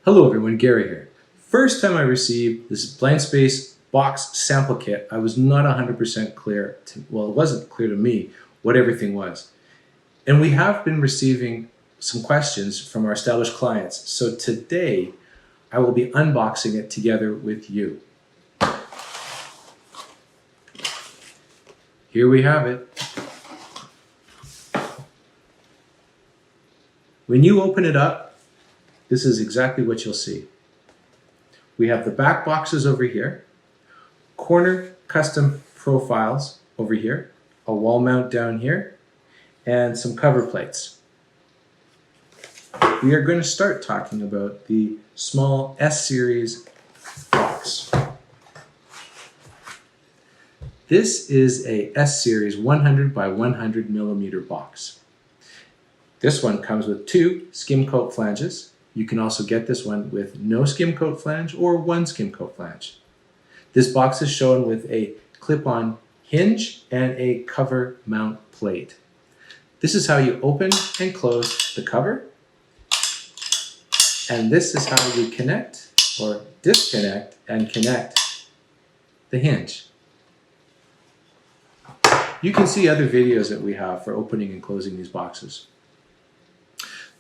Hello everyone, Gary here. First time I received this Blindspace box sample kit, I was not 100% clear, it wasn't clear to me what everything was. And we have been receiving some questions from our established clients, so today I will be unboxing it together with you. Here we have it. When you open it up, this is exactly what you'll see. We have the back boxes over here, corner custom profiles over here, a wall mount down here, and some cover plates. We are going to start talking about the small S-Series box. This is a S-Series 100 by 100 millimeter box. This one comes with 2 skim coat flanges. You can also get this one with no skim coat flange or 1 skim coat flange. This box is shown with a clip-on hinge and a cover mount plate. This is how you open and close the cover. And this is how you connect or disconnect and connect the hinge. You can see other videos that we have for opening and closing these boxes.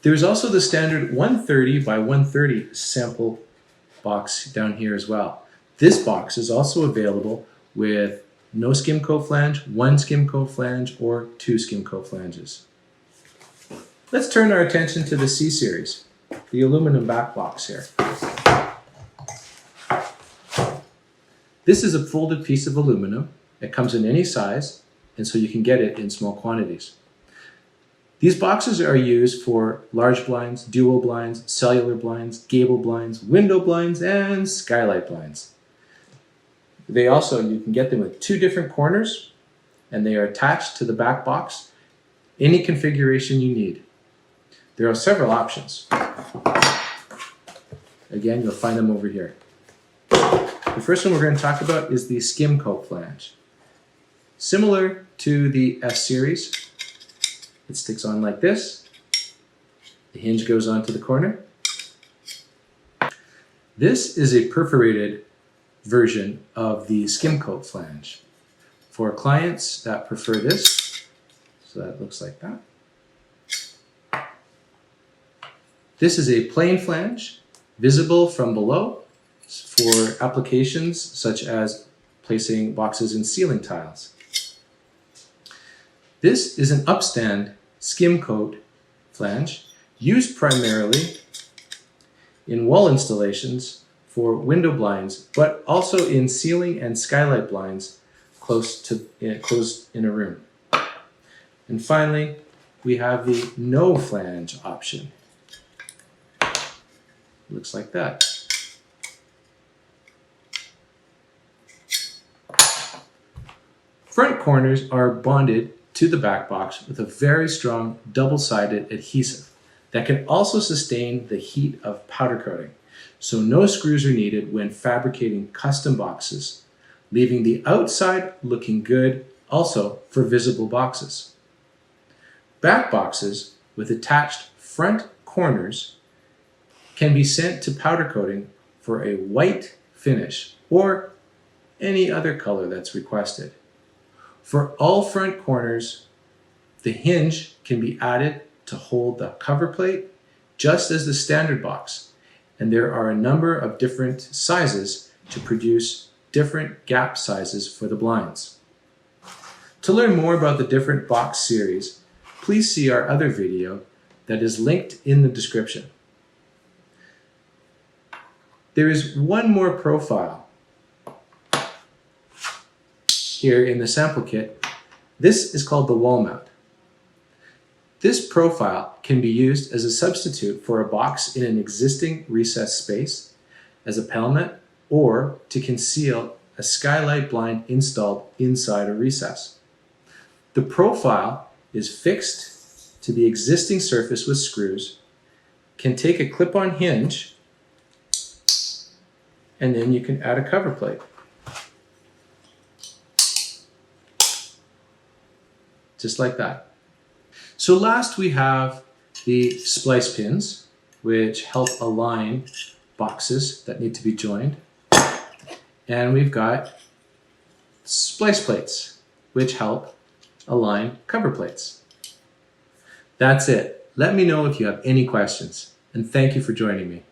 There's also the standard 130 by 130 sample box down here as well. This box is also available with no skim coat flange, 1 skim coat flange, or 2 skim coat flanges. Let's turn our attention to the C-Series, the aluminum back box here. This is a folded piece of aluminum. It comes in any size, and so you can get it in small quantities. These boxes are used for large blinds, dual blinds, cellular blinds, gable blinds, window blinds, and skylight blinds. You can get them with 2 different corners, and they are attached to the back box, any configuration you need. There are several options. Again, you'll find them over here. The first one we're going to talk about is the skim coat flange. Similar to the S-Series, it sticks on like this. The hinge goes onto the corner. This is a perforated version of the skim coat flange. For clients that prefer this, so that looks like that. This is a plain flange, visible from below for applications such as placing boxes in ceiling tiles. This is an upstand skim coat flange used primarily in wall installations for window blinds, but also in ceiling and skylight blinds closed in a room. And finally, we have the no flange option. Looks like that. Front corners are bonded to the back box with a very strong double-sided adhesive that can also sustain the heat of powder coating, so no screws are needed when fabricating custom boxes, leaving the outside looking good also for visible boxes. Back boxes with attached front corners can be sent to powder coating for a white finish or any other color that's requested. For all front corners, the hinge can be added to hold the cover plate, just as the standard box, and there are a number of different sizes to produce different gap sizes for the blinds. To learn more about the different box series, please see our other video that is linked in the description. There is one more profile here in the sample kit. This is called the wall mount. This profile can be used as a substitute for a box in an existing recessed space, as a pelmet, or to conceal a skylight blind installed inside a recess. The profile is fixed to the existing surface with screws, can take a clip-on hinge, and then you can add a cover plate. Just like that. So last we have the splice pins. which help align boxes that need to be joined. And we've got splice plates, which help align cover plates. That's it. Let me know if you have any questions, and thank you for joining me.